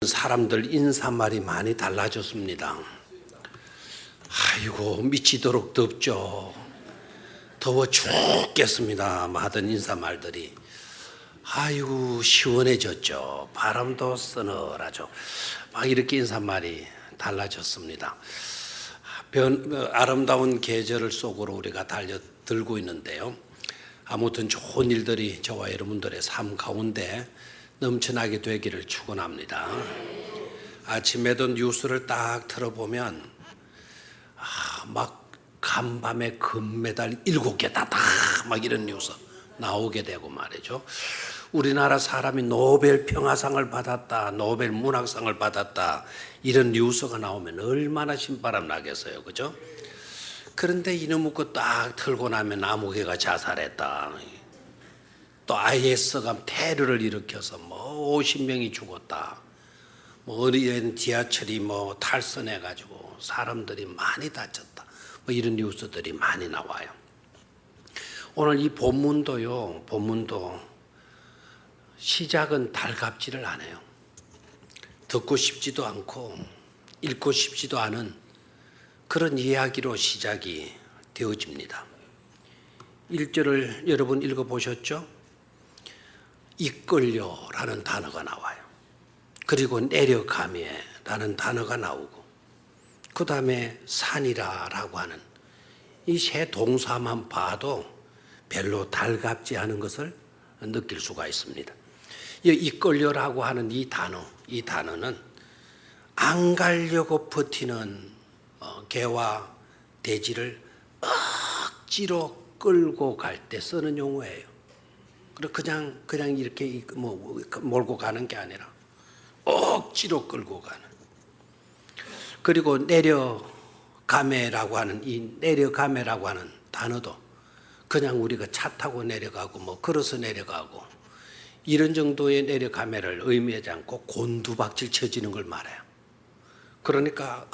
사람들 인사말이 많이 달라졌습니다. 아이고 미치도록 덥죠. 더워 죽겠습니다 하던 인사말들이 아이고 시원해졌죠. 바람도 서늘하죠. 막 이렇게 인사말이 달라졌습니다. 아름다운 계절을 속으로 우리가 달려들고 있는데요. 아무튼 좋은 일들이 저와 여러분들의 삶 가운데 넘쳐나게 되기를 축원합니다. 아침에도 뉴스를 딱 틀어보면 막 간밤에 금메달 7개다 막 이런 뉴스 나오게 되고 말이죠. 우리나라 사람이 노벨 평화상을 받았다, 노벨 문학상을 받았다 이런 뉴스가 나오면 얼마나 신바람 나겠어요, 그죠? 그런데 이놈의 거 딱 틀고 나면 아무개가 자살했다, 또 IS가 테러를 일으켜서 50명이 죽었다, 어린 지하철이 탈선해가지고 사람들이 많이 다쳤다, 이런 뉴스들이 많이 나와요. 오늘 이 본문도 시작은 달갑지를 않아요. 듣고 싶지도 않고 읽고 싶지도 않은 그런 이야기로 시작이 되어집니다. 1절을 여러분 읽어보셨죠? 이끌려라는 단어가 나와요. 그리고 내려가며라는 단어가 나오고 그 다음에 산이라라고 하는 이 세 동사만 봐도 별로 달갑지 않은 것을 느낄 수가 있습니다. 이끌려라고 하는 이 단어는 안 가려고 버티는 개와 돼지를 억지로 끌고 갈 때 쓰는 용어예요. 그냥 이렇게 몰고 가는 게 아니라 억지로 끌고 가는. 그리고 내려가매라고 하는 단어도 그냥 우리가 차 타고 내려가고 걸어서 내려가고 이런 정도의 내려가매를 의미하지 않고 곤두박질 쳐지는 걸 말해요. 그러니까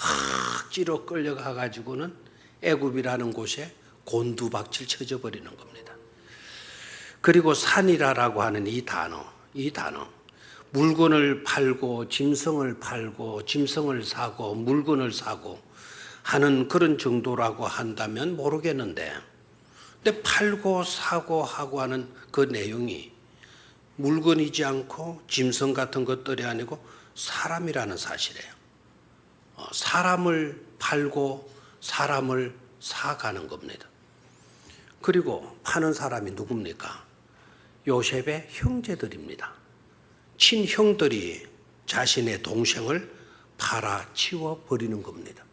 억지로 끌려가 가지고는 애굽이라는 곳에 곤두박질 쳐져 버리는 겁니다. 그리고 산이라라고 하는 이 단어 물건을 팔고 짐승을 사고 물건을 사고 하는 그런 정도라고 한다면 모르겠는데, 근데 팔고 사고 하고 하는 그 내용이 물건이지 않고 짐승 같은 것들이 아니고 사람이라는 사실이에요. 사람을 팔고 사람을 사가는 겁니다. 그리고 파는 사람이 누굽니까? 요셉의 형제들입니다. 친형들이 자신의 동생을 팔아치워 버리는 겁니다.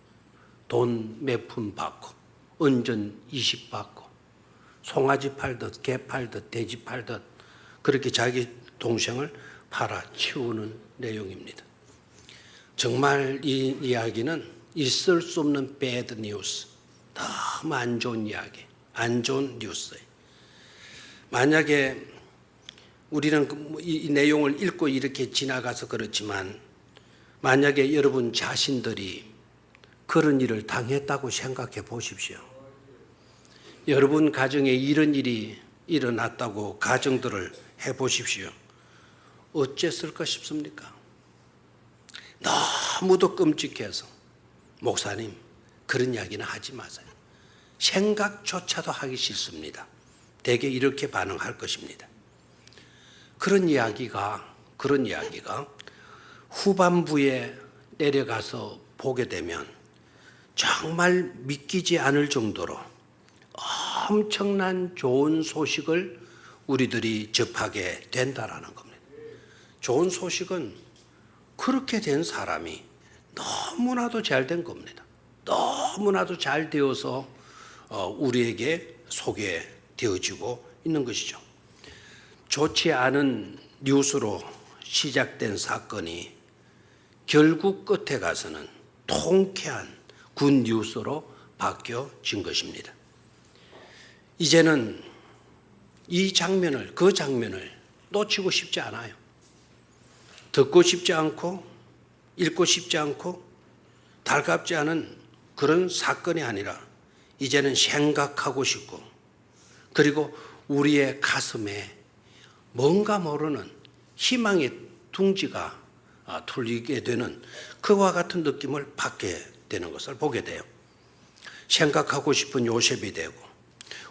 돈 몇 푼 받고 은전 20 받고 송아지 팔듯 개 팔듯 돼지 팔듯 그렇게 자기 동생을 팔아치우는 내용입니다. 정말 이 이야기는 있을 수 없는 bad news, 너무 안 좋은 이야기, 안 좋은 뉴스예요. 만약에 우리는 이 내용을 읽고 이렇게 지나가서 그렇지만 만약에 여러분 자신들이 그런 일을 당했다고 생각해 보십시오. 여러분 가정에 이런 일이 일어났다고 가정들을 해보십시오. 어쨌을까 싶습니까? 너무도 끔찍해서 목사님 그런 이야기는 하지 마세요. 생각조차도 하기 싫습니다. 대개 이렇게 반응할 것입니다. 그런 이야기가 후반부에 내려가서 보게 되면 정말 믿기지 않을 정도로 엄청난 좋은 소식을 우리들이 접하게 된다라는 겁니다. 좋은 소식은 그렇게 된 사람이 너무나도 잘 된 겁니다. 너무나도 잘 되어서 우리에게 소개되어지고 있는 것이죠. 좋지 않은 뉴스로 시작된 사건이 결국 끝에 가서는 통쾌한 굿 뉴스로 바뀌어진 것입니다. 이제는 그 장면을 놓치고 싶지 않아요. 듣고 싶지 않고 읽고 싶지 않고 달갑지 않은 그런 사건이 아니라 이제는 생각하고 싶고 그리고 우리의 가슴에 뭔가 모르는 희망의 둥지가 틀리게 되는 그와 같은 느낌을 받게 되는 것을 보게 돼요. 생각하고 싶은 요셉이 되고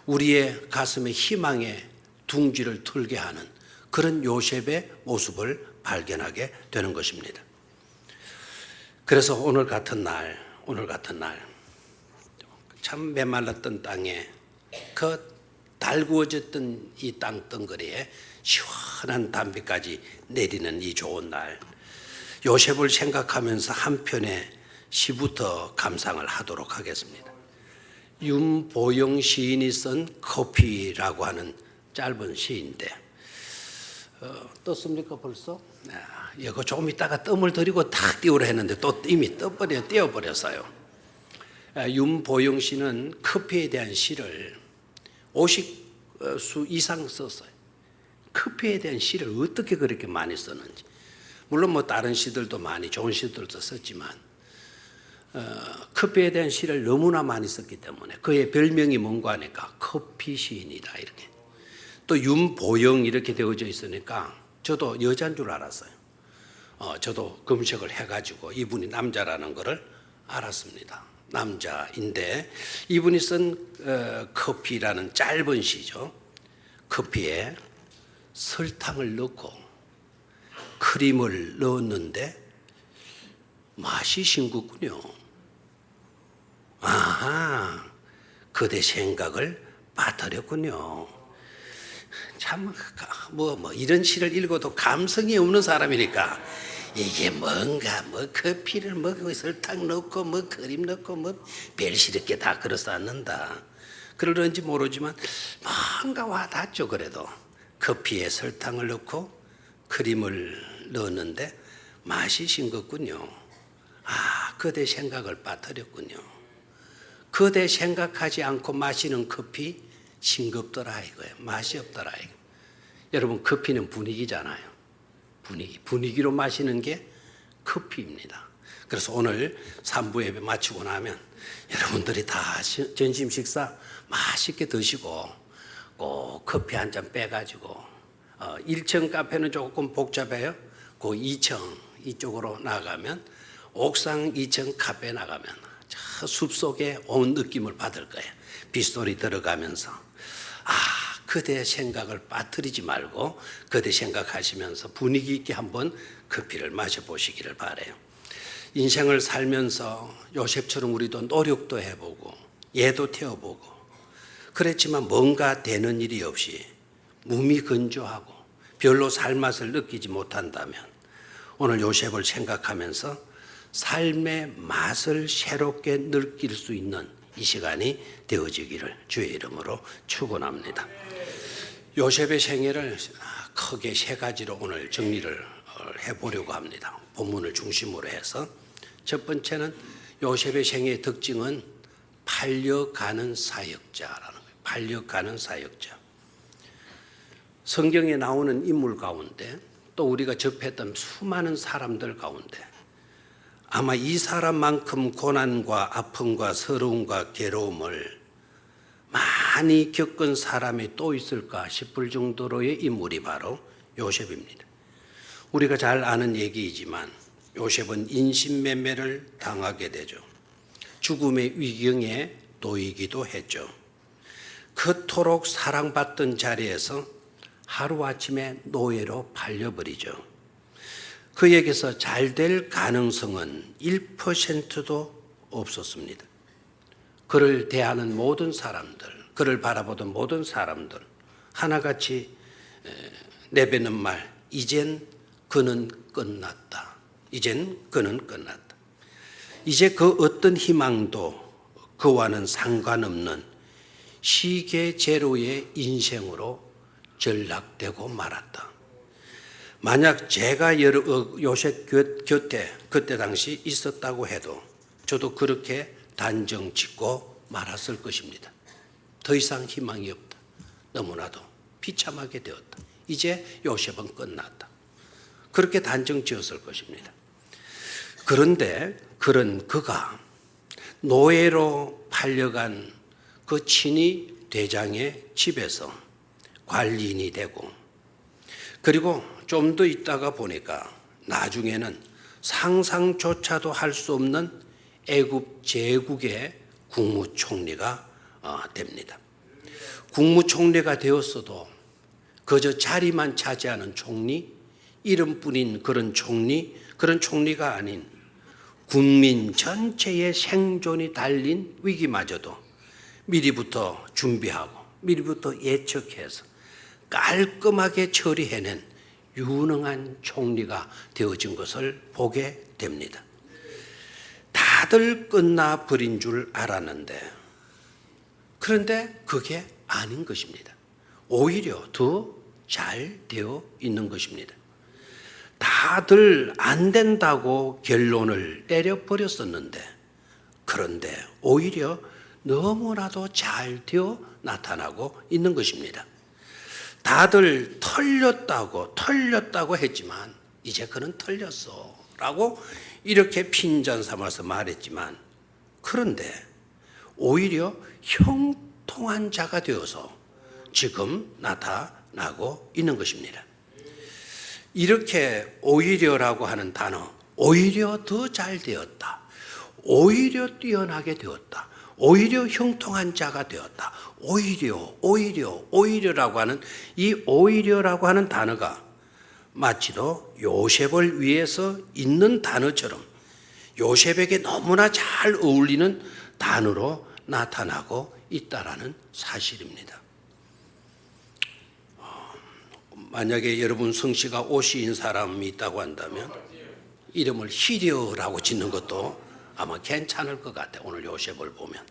우리의 가슴에 희망의 둥지를 틀게 하는 그런 요셉의 모습을 발견하게 되는 것입니다. 그래서 오늘 같은 날 참 메말랐던 땅에 그 달구어졌던 이 땅덩어리에 시원한 담비까지 내리는 이 좋은 날, 요셉을 생각하면서 한 편의 시부터 감상을 하도록 하겠습니다. 윤보영 시인이 쓴 커피라고 하는 짧은 시인데 떴습니까 벌써? 이거 조금 있다가 뜸을 들이고 탁 띄우려 했는데 또 이미 띄어버렸어요. 윤보영 씨는 커피에 대한 시를 50수 이상 썼어요. 커피에 대한 시를 어떻게 그렇게 많이 썼는지. 물론 뭐 다른 시들도 많이 좋은 시들도 썼지만 커피에 대한 시를 너무나 많이 썼기 때문에 그의 별명이 뭔가 하니까 커피 시인이다 이렇게. 또 윤보영 이렇게 되어져 있으니까 저도 여자인 줄 알았어요. 저도 검색을 해가지고 이분이 남자라는 것을 알았습니다. 남자인데 이분이 쓴 커피라는 짧은 시죠. 커피에 설탕을 넣고 크림을 넣었는데 맛이 싱겁군요. 아하, 그대 생각을 빠뜨렸군요. 참 뭐 이런 시를 읽어도 감성이 없는 사람이니까 이게 뭔가 뭐 커피를 먹고 설탕 넣고 뭐 크림 넣고 뭐 별시럽게 다 걸어서 않는다 그러는지 모르지만 뭔가 와닿죠. 그래도 커피에 설탕을 넣고 크림을 넣었는데 맛이 싱겁군요. 그대 생각을 빠뜨렸군요. 그대 생각하지 않고 마시는 커피 싱겁더라 이거예요. 맛이 없더라 이거. 여러분 커피는 분위기잖아요. 분위기로 마시는 게 커피입니다. 그래서 오늘 3부 예배 마치고 나면 여러분들이 다 점심 식사 맛있게 드시고 꼭 커피 한 잔 빼가지고 1층 카페는 조금 복잡해요. 그 2층 이쪽으로 나가면 옥상 2층 카페 나가면 저 숲속에 온 느낌을 받을 거예요. 빗소리 들어가면서 그대 생각을 빠뜨리지 말고 그대 생각하시면서 분위기 있게 한번 커피를 마셔보시기를 바라요. 인생을 살면서 요셉처럼 우리도 노력도 해보고 예도 태워보고 그랬지만 뭔가 되는 일이 없이 무미건조하고 별로 살맛을 느끼지 못한다면 오늘 요셉을 생각하면서 삶의 맛을 새롭게 느낄 수 있는 이 시간이 되어지기를 주의 이름으로 축원합니다. 요셉의 생애를 크게 세 가지로 오늘 정리를 해보려고 합니다. 본문을 중심으로 해서 첫 번째는 요셉의 생애의 특징은 팔려가는 사역자라는 거예요. 팔려가는 사역자. 성경에 나오는 인물 가운데 또 우리가 접했던 수많은 사람들 가운데 아마 이 사람만큼 고난과 아픔과 서러움과 괴로움을 많이 겪은 사람이 또 있을까 싶을 정도로의 인물이 바로 요셉입니다. 우리가 잘 아는 얘기이지만 요셉은 인신매매를 당하게 되죠. 죽음의 위경에 놓이기도 했죠. 그토록 사랑받던 자리에서 하루아침에 노예로 팔려버리죠. 그에게서 잘 될 가능성은 1%도 없었습니다. 그를 대하는 모든 사람들, 그를 바라보던 모든 사람들 하나같이 내뱉는 말, 이젠 그는 끝났다. 이젠 그는 끝났다. 이제 그 어떤 희망도 그와는 상관없는 시계제로의 인생으로 전락되고 말았다. 만약 제가 요셉 곁에 그때 당시 있었다고 해도 저도 그렇게 단정 짓고 말았을 것입니다. 더 이상 희망이 없다. 너무나도 비참하게 되었다. 이제 요셉은 끝났다. 그렇게 단정 지었을 것입니다. 그런데 그가 노예로 팔려간 그 친위 대장의 집에서 관리인이 되고 그리고 좀 더 있다가 보니까 나중에는 상상조차도 할 수 없는 애굽 제국의 국무총리가 됩니다. 국무총리가 되었어도 그저 자리만 차지하는 총리, 이름뿐인 그런 총리가 아닌 국민 전체의 생존이 달린 위기마저도 미리부터 준비하고 미리부터 예측해서 깔끔하게 처리해낸 유능한 총리가 되어진 것을 보게 됩니다. 다들 끝나버린 줄 알았는데 그런데 그게 아닌 것입니다. 오히려 더 잘 되어 있는 것입니다. 다들 안 된다고 결론을 내려버렸었는데 그런데 오히려 너무나도 잘 되어 나타나고 있는 것입니다. 다들 털렸다고 했지만 이제 그는 털렸어 라고 이렇게 핀잔 삼아서 말했지만 그런데 오히려 형통한 자가 되어서 지금 나타나고 있는 것입니다. 이렇게 오히려라고 하는 단어, 오히려 더 잘 되었다, 오히려 뛰어나게 되었다, 오히려 형통한 자가 되었다, 오히려라고 하는 이 오히려라고 하는 단어가 마치도 요셉을 위해서 있는 단어처럼 요셉에게 너무나 잘 어울리는 단어로 나타나고 있다라는 사실입니다. 만약에 여러분 성씨가 오시인 사람이 있다고 한다면 이름을 희려라고 짓는 것도 아마 괜찮을 것 같아요. 오늘 요셉을 보면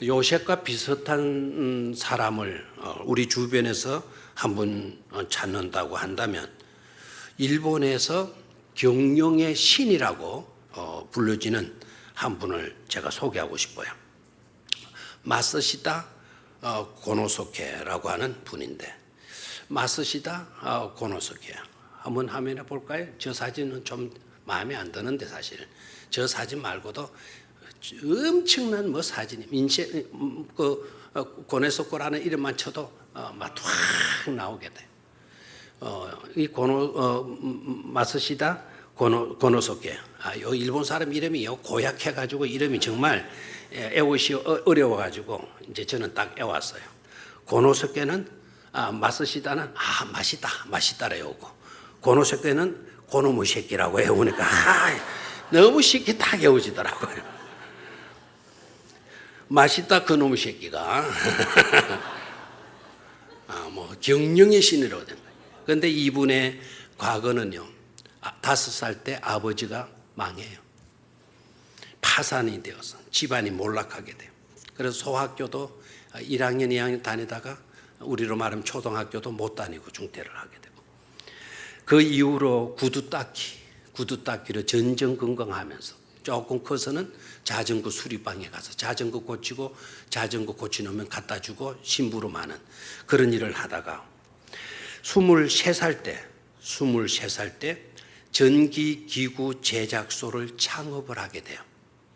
요셉과 비슷한 사람을 우리 주변에서 한 분 찾는다고 한다면 일본에서 경영의 신이라고 불려지는 한 분을 제가 소개하고 싶어요. 마쓰시다 고노소케라고 하는 분인데 마쓰시다 고노소케 한번 화면에 볼까요? 저 사진은 좀 마음에 안 드는데 사실 저 사진 말고도 엄청난 뭐 사진이 인쇄 고네소코라는 이름만 쳐도 막 확 나오게 돼. 이 마쓰시다 고노소케. 요 일본 사람 이름이요 고약해가지고 이름이 정말 애워시 어려워가지고 이제 저는 딱 애웠어요. 고노소케는 마쓰시다는 맛있다라 외우고 고노소케는 고노무 새끼라고 외우니까 너무 쉽게 딱 외워지더라고요. 맛있다 그놈의 새끼가 뭐 경영의 신이라고 된 거예요. 그런데 이분의 과거는요 5살 때 아버지가 망해요. 파산이 되어서 집안이 몰락하게 돼요. 그래서 소학교도 1학년 2학년 다니다가 우리로 말하면 초등학교도 못 다니고 중퇴를 하게 되고 그 이후로 구두 닦기로 전전긍긍하면서 조금 커서는 자전거 수리방에 가서 자전거 고치고 자전거 고치놓으면 갖다 주고 심부름 하는 그런 일을 하다가 23살 때 전기기구 제작소를 창업을 하게 돼요.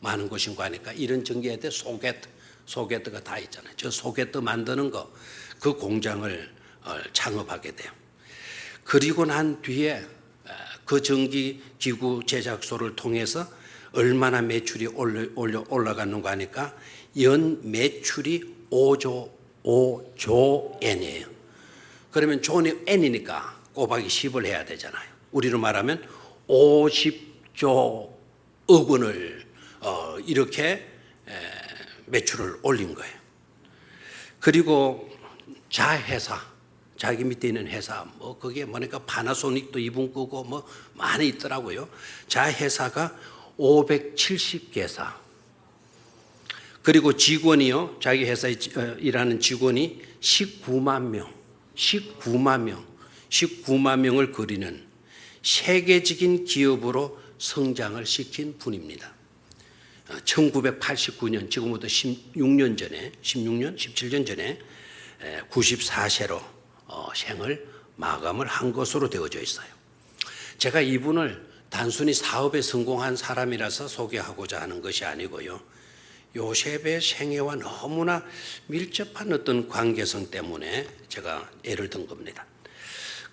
많은 곳인 거 아니까 이런 전기에대 소개트가 다 있잖아요. 저 소개트 만드는 거 그 공장을 창업하게 돼요. 그리고 난 뒤에 그 전기기구 제작소를 통해서 얼마나 매출이 올라가는가 하니까 연 매출이 5조 엔이에요. 그러면 존이 n이니까 곱하기 10을 해야 되잖아요. 우리로 말하면 50조 억 원을 이렇게 매출을 올린 거예요. 그리고 자회사, 자기 밑에 있는 회사, 뭐 그게 뭐니까 파나소닉도 이분 거고 뭐 많이 있더라고요. 자회사가 570개사. 그리고 직원이요, 자기 회사에 일하는 직원이 19만 명을 그리는 세계적인 기업으로 성장을 시킨 분입니다. 1989년, 지금부터 17년 전에 94세로 생을 마감을 한 것으로 되어져 있어요. 제가 이분을 단순히 사업에 성공한 사람이라서 소개하고자 하는 것이 아니고요. 요셉의 생애와 너무나 밀접한 어떤 관계성 때문에 제가 예를 든 겁니다.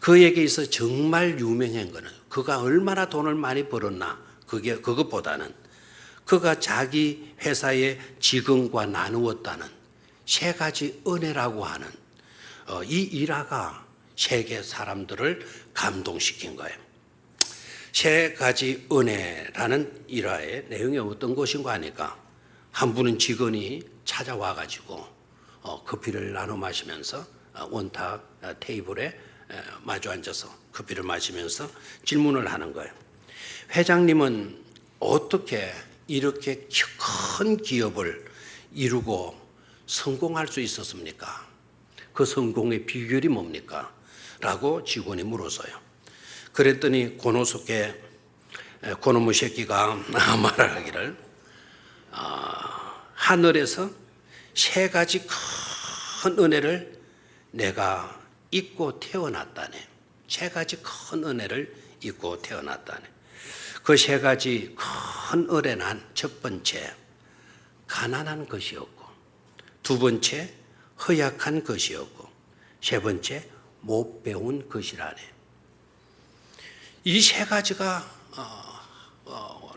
그에게 있어 정말 유명한 거는 그가 얼마나 돈을 많이 벌었나 그것보다는 그가 자기 회사의 직원과 나누었다는 세 가지 은혜라고 하는 이 일화가 세계 사람들을 감동시킨 거예요. 세 가지 은혜라는 일화의 내용이 어떤 것인가 하니까 한 분은 직원이 찾아와 가지고 커피를 나눠 마시면서 원탁 테이블에 마주 앉아서 커피를 마시면서 질문을 하는 거예요. 회장님은 어떻게 이렇게 큰 기업을 이루고 성공할 수 있었습니까? 그 성공의 비결이 뭡니까? 라고 직원이 물었어요. 그랬더니 고노무 새끼가 말하기를 하늘에서 세 가지 큰 은혜를 내가 잊고 태어났다네. 세 가지 큰 은혜를 잊고 태어났다네. 그 세 가지 큰 은혜는 첫 번째 가난한 것이었고, 두 번째 허약한 것이었고, 세 번째 못 배운 것이라네. 이 세 가지가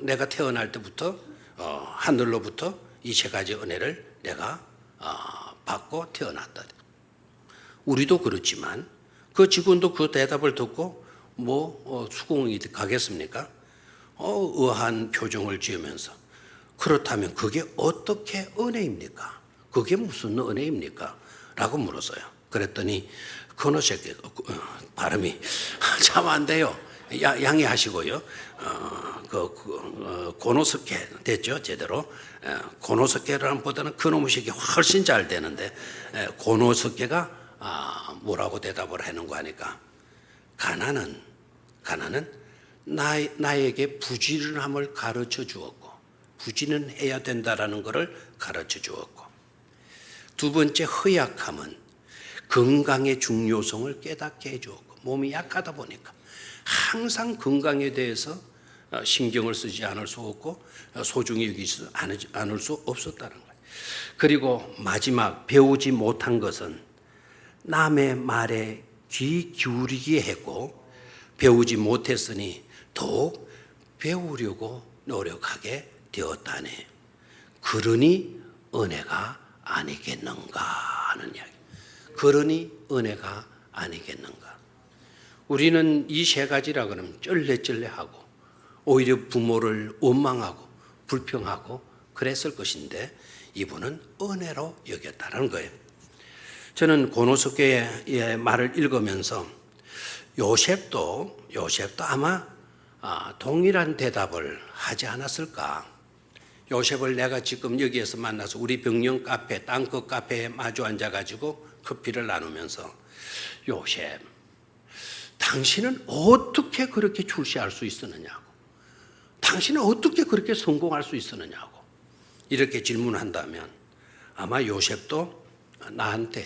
내가 태어날 때부터 하늘로부터 이 세 가지 은혜를 내가 받고 태어났다. 우리도 그렇지만 그 직원도 그 대답을 듣고 수긍이 가겠습니까? 의아한 표정을 지으면서 그렇다면 그게 어떻게 은혜입니까? 그게 무슨 은혜입니까? 라고 물었어요. 그랬더니 그노새끼 발음이 참 안 돼요. 양해하시고요. 고노스케 됐죠, 제대로. 고노스케라는 보다는 그놈의 새끼 훨씬 잘 되는데 고노스케가 뭐라고 대답을 하는가 하니까 가난은 나에게 부지런함을 가르쳐 주었고 부지런해야 된다라는 것을 가르쳐 주었고, 두 번째 허약함은 건강의 중요성을 깨닫게 해주었고, 몸이 약하다 보니까 항상 건강에 대해서 신경을 쓰지 않을 수 없고 소중히 여기지 않을 수 없었다는 거예요. 그리고 마지막 배우지 못한 것은 남의 말에 귀 기울이게 했고 배우지 못했으니 더욱 배우려고 노력하게 되었다네. 그러니 은혜가 아니겠는가 하는 이야기. 그러니 은혜가 아니겠는가. 우리는 이 세 가지라 그러면 쩔레쩔레하고 오히려 부모를 원망하고 불평하고 그랬을 것인데 이분은 은혜로 여겼다는 거예요. 저는 고노스케의 말을 읽으면서 요셉도 아마 동일한 대답을 하지 않았을까. 요셉을 내가 지금 여기에서 만나서 우리 병영 카페, 땅끝 카페에 마주 앉아가지고 커피를 나누면서 요셉, 당신은 어떻게 그렇게 출세할 수 있었느냐고, 당신은 어떻게 그렇게 성공할 수 있었느냐고 이렇게 질문한다면 아마 요셉도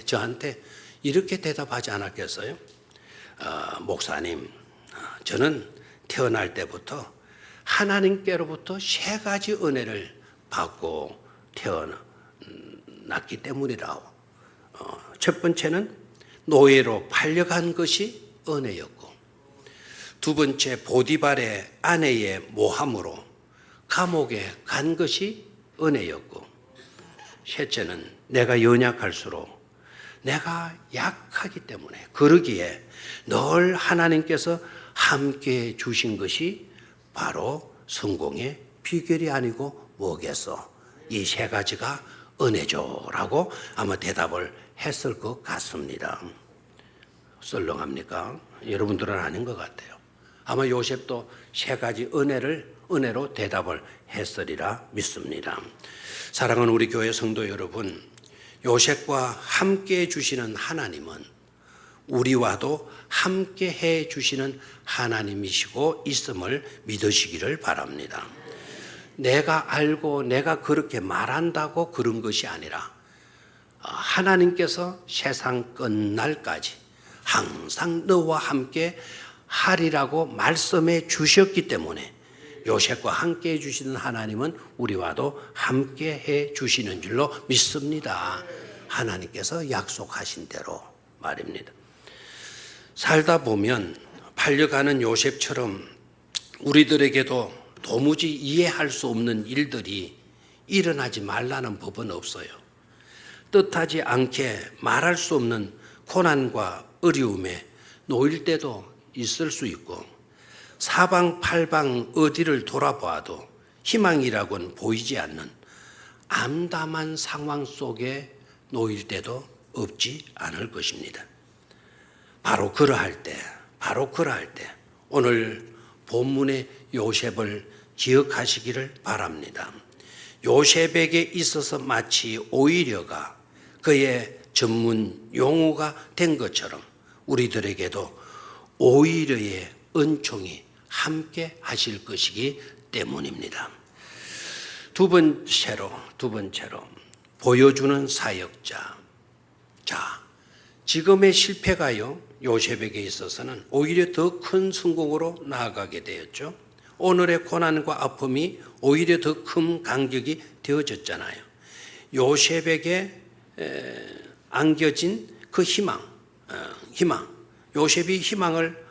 저한테 이렇게 대답하지 않았겠어요? 목사님, 저는 태어날 때부터 하나님께로부터 세 가지 은혜를 받고 태어났기 때문이라고. 첫 번째는 노예로 팔려간 것이 은혜였고, 두 번째 보디발의 아내의 모함으로 감옥에 간 것이 은혜였고, 셋째는 내가 연약할수록 내가 약하기 때문에 그러기에 늘 하나님께서 함께 주신 것이 바로 성공의 비결이 아니고 뭐겠어? 이 세 가지가 은혜죠라고 아마 대답을 했을 것 같습니다. 썰렁합니까? 여러분들은 아닌 것 같아요. 아마 요셉도 세 가지 은혜로 대답을 했으리라 믿습니다. 사랑하는 우리 교회 성도 여러분, 요셉과 함께 해주시는 하나님은 우리와도 함께 해주시는 하나님이시고 있음을 믿으시기를 바랍니다. 내가 알고 내가 그렇게 말한다고 그런 것이 아니라 하나님께서 세상 끝날까지 항상 너와 함께 하리라고 말씀해 주셨기 때문에 요셉과 함께 해주시는 하나님은 우리와도 함께 해주시는 줄로 믿습니다. 하나님께서 약속하신 대로 말입니다. 살다 보면 팔려가는 요셉처럼 우리들에게도 도무지 이해할 수 없는 일들이 일어나지 말라는 법은 없어요. 뜻하지 않게 말할 수 없는 고난과 어려움에 놓일 때도 있을 수 있고, 사방팔방 어디를 돌아봐도 희망이라고는 보이지 않는 암담한 상황 속에 놓일 때도 없지 않을 것입니다. 바로 그러할 때 오늘 본문의 요셉을 기억하시기를 바랍니다. 요셉에게 있어서 마치 오히려가 그의 전문 용어가 된 것처럼 우리들에게도 오히려의 은총이 함께 하실 것이기 때문입니다. 두 번째로 보여주는 사역자. 자, 지금의 실패가요, 요셉에게 있어서는 오히려 더 큰 성공으로 나아가게 되었죠. 오늘의 고난과 아픔이 오히려 더 큰 간격이 되어졌잖아요. 요셉에게 안겨진 그 희망, 요셉이 희망을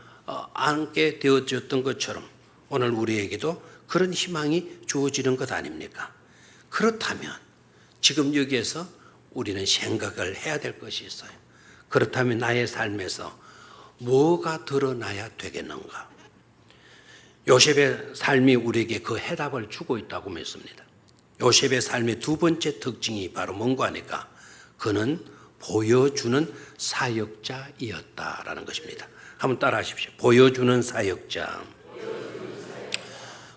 안게 되어졌던 것처럼 오늘 우리에게도 그런 희망이 주어지는 것 아닙니까? 그렇다면 지금 여기에서 우리는 생각을 해야 될 것이 있어요. 그렇다면 나의 삶에서 뭐가 드러나야 되겠는가? 요셉의 삶이 우리에게 그 해답을 주고 있다고 믿습니다. 요셉의 삶의 두 번째 특징이 바로 뭔가 하니까 그는 보여주는 사역자이었다라는 것입니다. 한번 따라 하십시오. 보여주는 사역자.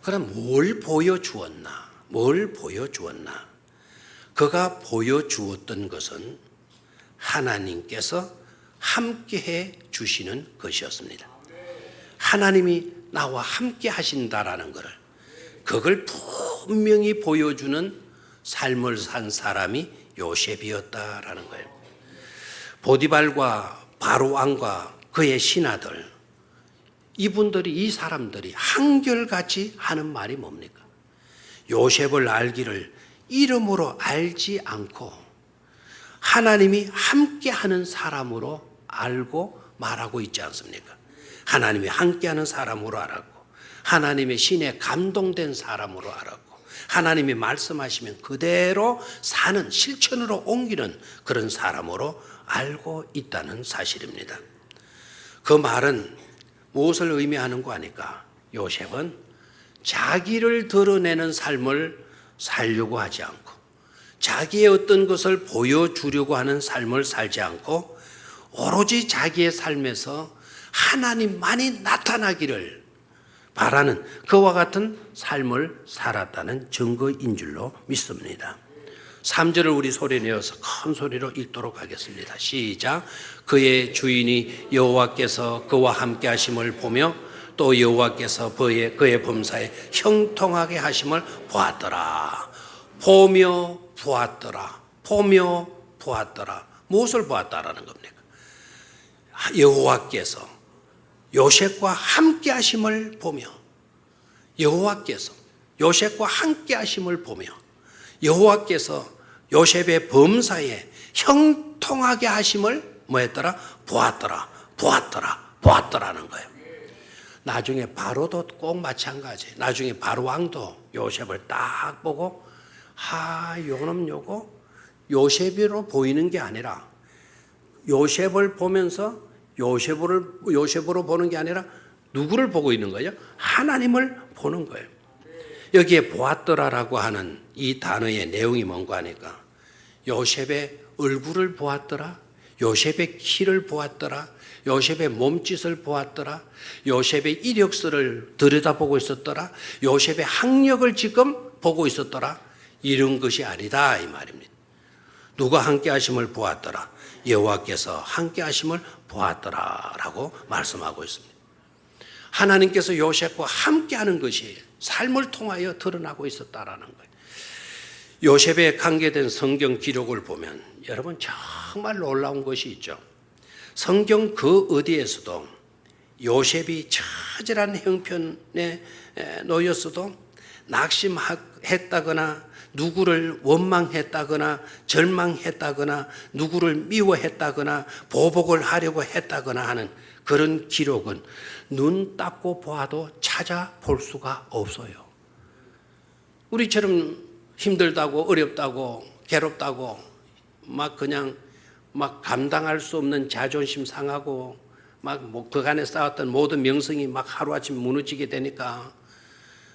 그럼 뭘 보여주었나? 그가 보여주었던 것은 하나님께서 함께해 주시는 것이었습니다. 하나님이 나와 함께 하신다라는 것을, 그걸 분명히 보여주는 삶을 산 사람이 요셉이었다라는 거예요. 보디발과 바로왕과 그의 신하들, 이 사람들이 한결같이 하는 말이 뭡니까? 요셉을 알기를 이름으로 알지 않고 하나님이 함께하는 사람으로 알고 말하고 있지 않습니까? 하나님이 함께하는 사람으로 알았고, 하나님의 신에 감동된 사람으로 알았고, 하나님이 말씀하시면 그대로 사는, 실천으로 옮기는 그런 사람으로 알고 있다는 사실입니다. 그 말은 무엇을 의미하는 거 아니까? 요셉은 자기를 드러내는 삶을 살려고 하지 않고, 자기의 어떤 것을 보여주려고 하는 삶을 살지 않고, 오로지 자기의 삶에서 하나님만이 나타나기를 바라는 그와 같은 삶을 살았다는 증거인 줄로 믿습니다. 3절을 우리 소리내어서 큰 소리로 읽도록 하겠습니다. 시작. 그의 주인이 여호와께서 그와 함께 하심을 보며 또 여호와께서 그의 범사에 형통하게 하심을 보았더라. 보며 보았더라. 무엇을 보았다라는 겁니까? 여호와께서 요셉과 함께 하심을 보며, 여호와께서 요셉과 함께 하심을 보며, 여호와께서 요셉의 범사에 형통하게 하심을 뭐했더라? 보았더라는 거예요. 나중에 바로도 꼭 마찬가지. 나중에 바로 왕도 요셉을 딱 보고 요놈 요거 요셉으로 보이는 게 아니라, 요셉을 보면서 요셉으로 보는 게 아니라 누구를 보고 있는 거예요? 하나님을 보는 거예요. 여기에 보았더라라고 하는 이 단어의 내용이 뭔가 하니까 요셉의 얼굴을 보았더라, 요셉의 키를 보았더라, 요셉의 몸짓을 보았더라, 요셉의 이력서를 들여다보고 있었더라, 요셉의 학력을 지금 보고 있었더라, 이런 것이 아니다 이 말입니다. 누가 함께 하심을 보았더라? 여호와께서 함께 하심을 보았더라라고 말씀하고 있습니다. 하나님께서 요셉과 함께하는 것이 삶을 통하여 드러나고 있었다라는 거예요. 요셉에 관계된 성경 기록을 보면 여러분 정말 놀라운 것이 있죠. 성경 그 어디에서도 요셉이 처절한 형편에 놓였어도 낙심했다거나 누구를 원망했다거나 절망했다거나 누구를 미워했다거나 보복을 하려고 했다거나 하는 그런 기록은 눈 닦고 보아도 찾아볼 수가 없어요. 우리처럼 힘들다고 어렵다고 괴롭다고 막 그냥 막 감당할 수 없는 자존심 상하고 막 뭐 그간에 쌓았던 모든 명성이 막 하루아침 무너지게 되니까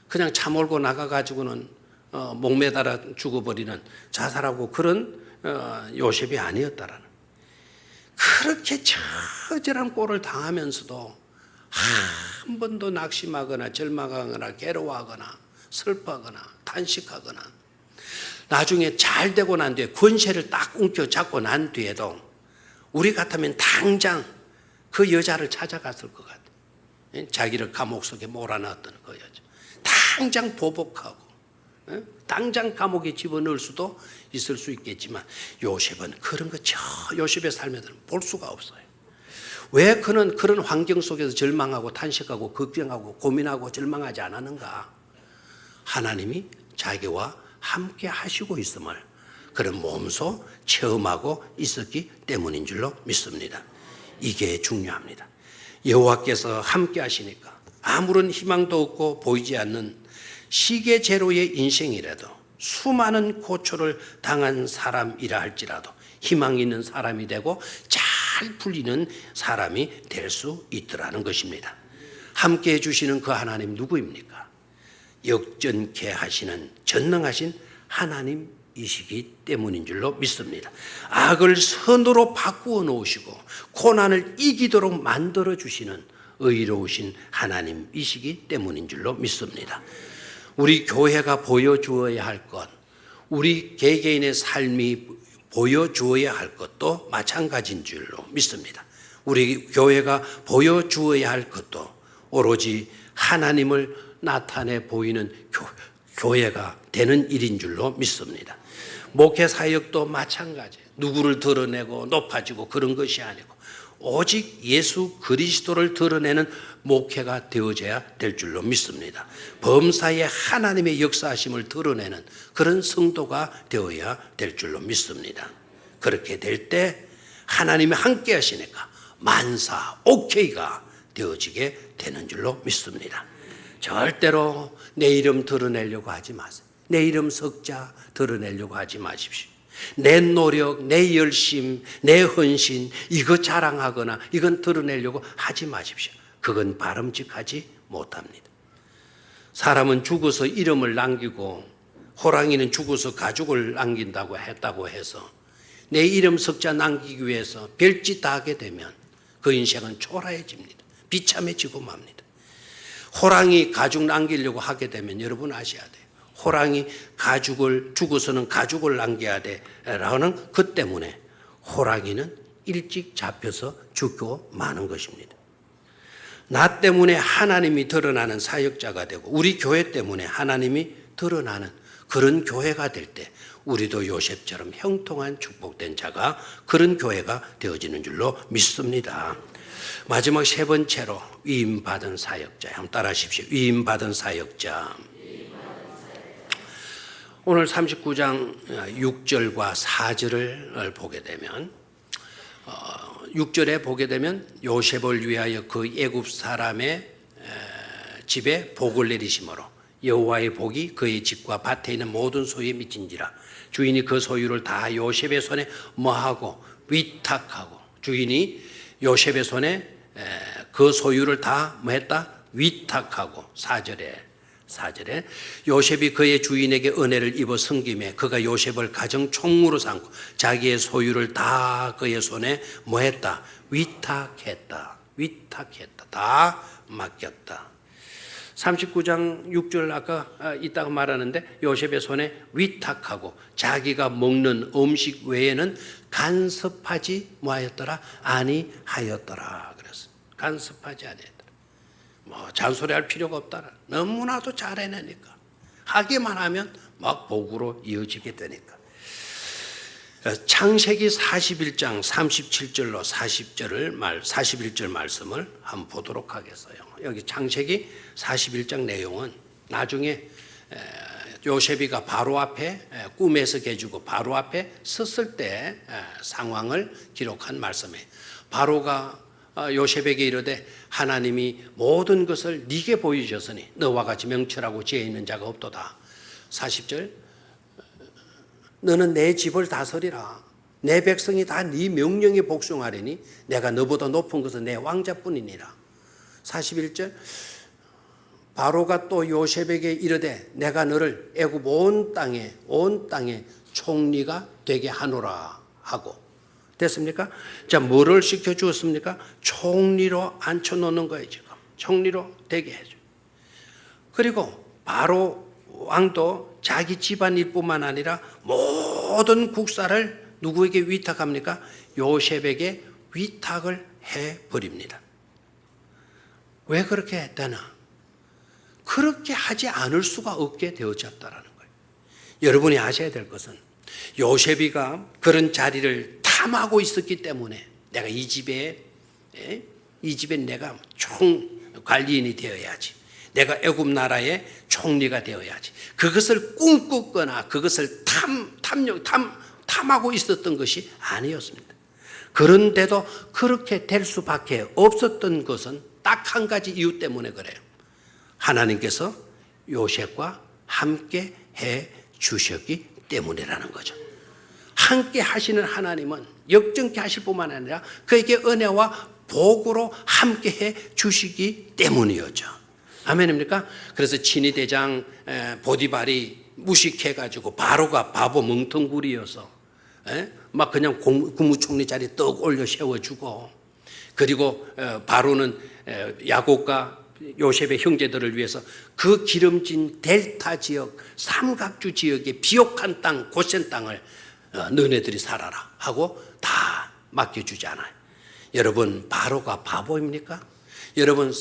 그냥 차 몰고 나가가지고는 목매달아 죽어버리는 자살하고 그런 요셉이 아니었다라는, 그렇게 처절한 꼴을 당하면서도 한 번도 낙심하거나 절망하거나 괴로워하거나 슬퍼하거나 탄식하거나, 나중에 잘 되고 난 뒤에 권세를 딱 움켜잡고 난 뒤에도 우리 같으면 당장 그 여자를 찾아갔을 것 같아요. 자기를 감옥 속에 몰아넣었던 그 여자 당장 보복하고 당장 감옥에 집어넣을 수도 있을 수 있겠지만, 요셉은 그런 거 요셉의 삶에서는 볼 수가 없어요. 왜 그는 그런 환경 속에서 절망하고 탄식하고 걱정하고 고민하고 절망하지 않았는가? 하나님이 자기와 함께 하시고 있음을 그런 몸소 체험하고 있었기 때문인 줄로 믿습니다. 이게 중요합니다. 여호와께서 함께 하시니까 아무런 희망도 없고 보이지 않는 시계제로의 인생이라도, 수많은 고초를 당한 사람이라 할지라도 희망 있는 사람이 되고 잘 풀리는 사람이 될 수 있더라는 것입니다. 함께 해주시는 그 하나님 누구입니까? 역전케 하시는 전능하신 하나님이시기 때문인 줄로 믿습니다. 악을 선으로 바꾸어 놓으시고 고난을 이기도록 만들어 주시는 의로우신 하나님이시기 때문인 줄로 믿습니다. 우리 교회가 보여주어야 할 것, 우리 개개인의 삶이 보여주어야 할 것도 마찬가지인 줄로 믿습니다. 우리 교회가 보여주어야 할 것도 오로지 하나님을 나타내 보이는 교회가 되는 일인 줄로 믿습니다. 목회 사역도 마찬가지예요. 누구를 드러내고 높아지고 그런 것이 아니고 오직 예수 그리스도를 드러내는 목회가 되어져야 될 줄로 믿습니다. 범사에 하나님의 역사하심을 드러내는 그런 성도가 되어야 될 줄로 믿습니다. 그렇게 될 때 하나님이 함께 하시니까 만사 오케이가 되어지게 되는 줄로 믿습니다. 절대로 내 이름 드러내려고 하지 마세요. 내 이름 석자 드러내려고 하지 마십시오. 내 노력, 내 열심, 내 헌신 이거 자랑하거나 이건 드러내려고 하지 마십시오. 그건 바람직하지 못합니다. 사람은 죽어서 이름을 남기고 호랑이는 죽어서 가죽을 남긴다고 했다고 해서 내 이름 석자 남기기 위해서 별짓 다 하게 되면 그 인생은 초라해집니다. 비참해지고 맙니다. 호랑이 가죽 남기려고 하게 되면 여러분 아셔야 돼요. 호랑이 가죽을 죽어서는 가죽을 남겨야 돼라는 그 때문에 호랑이는 일찍 잡혀서 죽고 마는 것입니다. 나 때문에 하나님이 드러나는 사역자가 되고 우리 교회 때문에 하나님이 드러나는 그런 교회가 될 때 우리도 요셉처럼 형통한 축복된 자가 그런 교회가 되어지는 줄로 믿습니다. 마지막 세 번째로 위임받은 사역자, 한번 따라하십시오. 위임받은 사역자. 오늘 39장 6절과 4절을 보게 되면 6절에 보게 되면 요셉을 위하여 그 애굽 사람의 집에 복을 내리심으로 여호와의 복이 그의 집과 밭에 있는 모든 소유에 미친지라. 주인이 그 소유를 다 요셉의 손에 뭐하고 위탁하고, 주인이 요셉의 손에 그 소유를 다 뭐했다? 위탁하고. 4절에 요셉이 그의 주인에게 은혜를 입어 섬김에 그가 요셉을 가정 총무로 삼고 자기의 소유를 다 그의 손에 뭐했다? 위탁했다. 다 맡겼다. 39장 6절 아까 이따가 말하는데 요셉의 손에 위탁하고 자기가 먹는 음식 외에는 간섭하지 뭐하였더라? 아니하였더라. 그래서 간섭하지 아니했더라. 뭐 잔소리할 필요가 없더라. 너무나도 잘 해내니까. 하기만 하면 막 복으로 이어지게 되니까. 창세기 41장 37절로 41절 말씀을 한번 보도록 하겠어요. 여기 창세기 41장 내용은 나중에 요셉이가 바로 앞에 꿈에서 개주고 바로 앞에 섰을 때 상황을 기록한 말씀이에요. 바로가 요셉에게 이르되 하나님이 모든 것을 네게 보여주셨으니 너와 같이 명철하고 지혜 있는 자가 없도다. 40절 너는 내 집을 다스리라. 내 백성이 다 네 명령에 복종하리니 내가 너보다 높은 것은 내 왕자뿐이니라. 41절 바로가 또 요셉에게 이르되 내가 너를 애굽 온 땅에 총리가 되게 하노라 하고 됐습니까? 자, 뭐를 시켜주었습니까? 총리로 앉혀놓는 거예요. 지금 총리로 되게 해줘. 그리고 바로 왕도 자기 집안일뿐만 아니라 모든 국사를 누구에게 위탁합니까? 요셉에게 위탁을 해버립니다. 왜 그렇게 했다나? 그렇게 하지 않을 수가 없게 되어졌다라는 거예요. 여러분이 아셔야 될 것은 요셉이가 그런 자리를 탐하고 있었기 때문에 내가 이 집에 내가 총관리인이 되어야지. 내가 애굽 나라의 총리가 되어야지. 그것을 꿈꾸거나 그것을 탐하고 있었던 것이 아니었습니다. 그런데도 그렇게 될 수밖에 없었던 것은 딱 한 가지 이유 때문에 그래요. 하나님께서 요셉과 함께 해 주셨기 때문이라는 거죠. 함께 하시는 하나님은 역정케 하실 뿐만 아니라 그에게 은혜와 복으로 함께 해 주시기 때문이었죠. 아멘입니까? 그래서 친위대장 보디발이 무식해가지고 바로가 바보 멍텅구리여서 막 그냥 국무총리 자리에 떡 올려 세워주고, 그리고 바로는 야곱과 요셉의 형제들을 위해서 그 기름진 델타 지역, 삼각주 지역의 비옥한 땅, 고센 땅을 너네들이 살아라 하고 다 맡겨주잖아요. 여러분, 바로가 바보입니까? 여러분,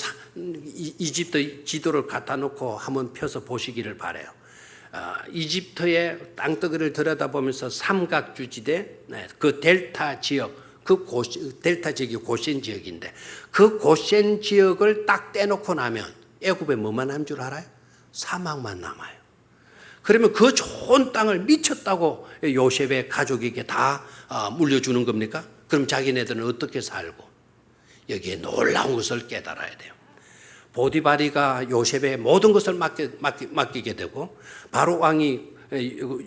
이집트 지도를 갖다 놓고 한번 펴서 보시기를 바라요. 이집트의 땅덩이를 들여다보면서 삼각주 지대, 그 델타 지역, 델타 지역이 고센 지역인데 그 고센 지역을 딱 떼놓고 나면 애굽에 뭐만 남은 줄 알아요? 사막만 남아요. 그러면 그 좋은 땅을 미쳤다고 요셉의 가족에게 다 물려주는 겁니까? 그럼 자기네들은 어떻게 살고? 여기에 놀라운 것을 깨달아야 돼요. 보디바리가 요셉의 모든 것을 맡기게 되고 바로 왕이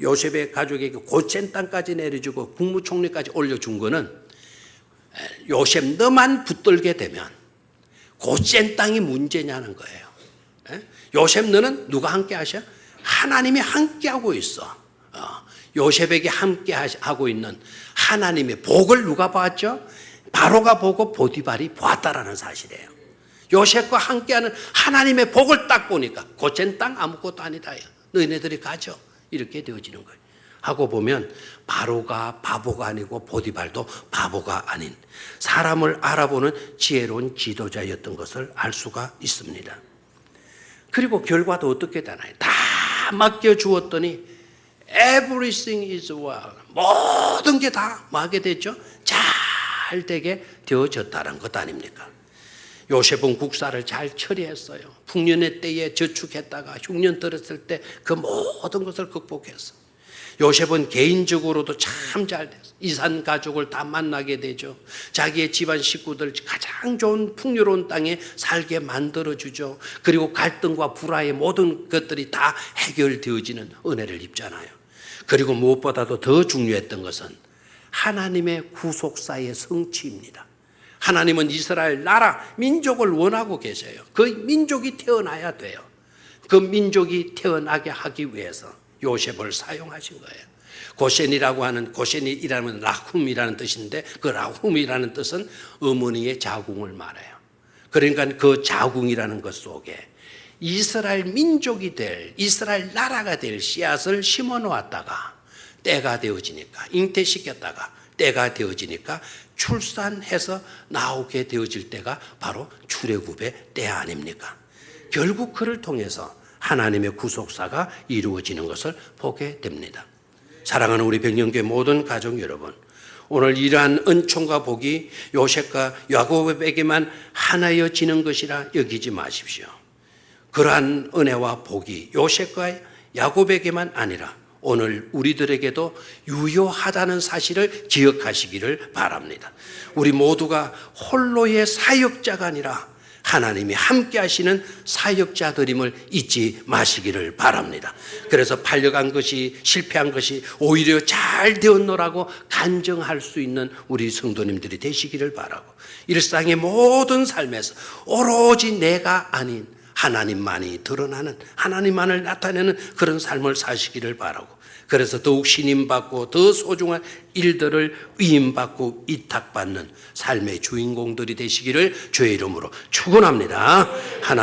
요셉의 가족에게 고센 땅까지 내려주고 국무총리까지 올려준 거는 요셉 너만 붙들게 되면 고센 땅이 문제냐는 거예요. 요셉 너는 누가 함께 하셔? 하나님이 함께 하고 있어. 요셉에게 함께 하고 있는 하나님의 복을 누가 봤죠? 바로가 보고 보디발이 보았다라는 사실이에요. 요셉과 함께하는 하나님의 복을 딱 보니까 고센 땅 아무것도 아니다. 너희네들이 가져. 이렇게 되어지는 거예요. 하고 보면 바로가 바보가 아니고 보디발도 바보가 아닌 사람을 알아보는 지혜로운 지도자였던 것을 알 수가 있습니다. 그리고 결과도 어떻게 되나요? 다 맡겨주었더니 everything is well. 모든 게 다 뭐하게 됐죠? 잘 되게 되어졌다는 것 아닙니까? 요셉은 국사를 잘 처리했어요. 풍년의 때에 저축했다가 흉년 들었을 때 그 모든 것을 극복했어. 요셉은 개인적으로도 참 잘 됐어. 이산 가족을 다 만나게 되죠. 자기의 집안 식구들 가장 좋은 풍요로운 땅에 살게 만들어주죠. 그리고 갈등과 불화의 모든 것들이 다 해결되어지는 은혜를 입잖아요. 그리고 무엇보다도 더 중요했던 것은 하나님의 구속사의 성취입니다. 하나님은 이스라엘 나라 민족을 원하고 계세요. 그 민족이 태어나야 돼요. 그 민족이 태어나게 하기 위해서 요셉을 사용하신 거예요. 고센이라는 라훔이라는 뜻인데 그 라훔이라는 뜻은 어머니의 자궁을 말해요. 그러니까 그 자궁이라는 것 속에 이스라엘 민족이 될, 이스라엘 나라가 될 씨앗을 심어 놓았다가 때가 되어지니까, 잉태시켰다가 때가 되어지니까 출산해서 나오게 되어질 때가 바로 출애굽의 때 아닙니까? 결국 그를 통해서 하나님의 구속사가 이루어지는 것을 보게 됩니다. 사랑하는 우리 백령교회 모든 가족 여러분, 오늘 이러한 은총과 복이 요셉과 야곱에게만 하나여지는 것이라 여기지 마십시오. 그러한 은혜와 복이 요셉과 야곱에게만 아니라 오늘 우리들에게도 유효하다는 사실을 기억하시기를 바랍니다. 우리 모두가 홀로의 사역자가 아니라 하나님이 함께 하시는 사역자들임을 잊지 마시기를 바랍니다. 그래서 팔려간 것이, 실패한 것이 오히려 잘 되었노라고 간증할 수 있는 우리 성도님들이 되시기를 바라고, 일상의 모든 삶에서 오로지 내가 아닌 하나님만이 드러나는, 하나님만을 나타내는 그런 삶을 사시기를 바라고, 그래서 더욱 신임받고 더 소중한 일들을 위임받고 위탁받는 삶의 주인공들이 되시기를 주의 이름으로 축원합니다. 하나님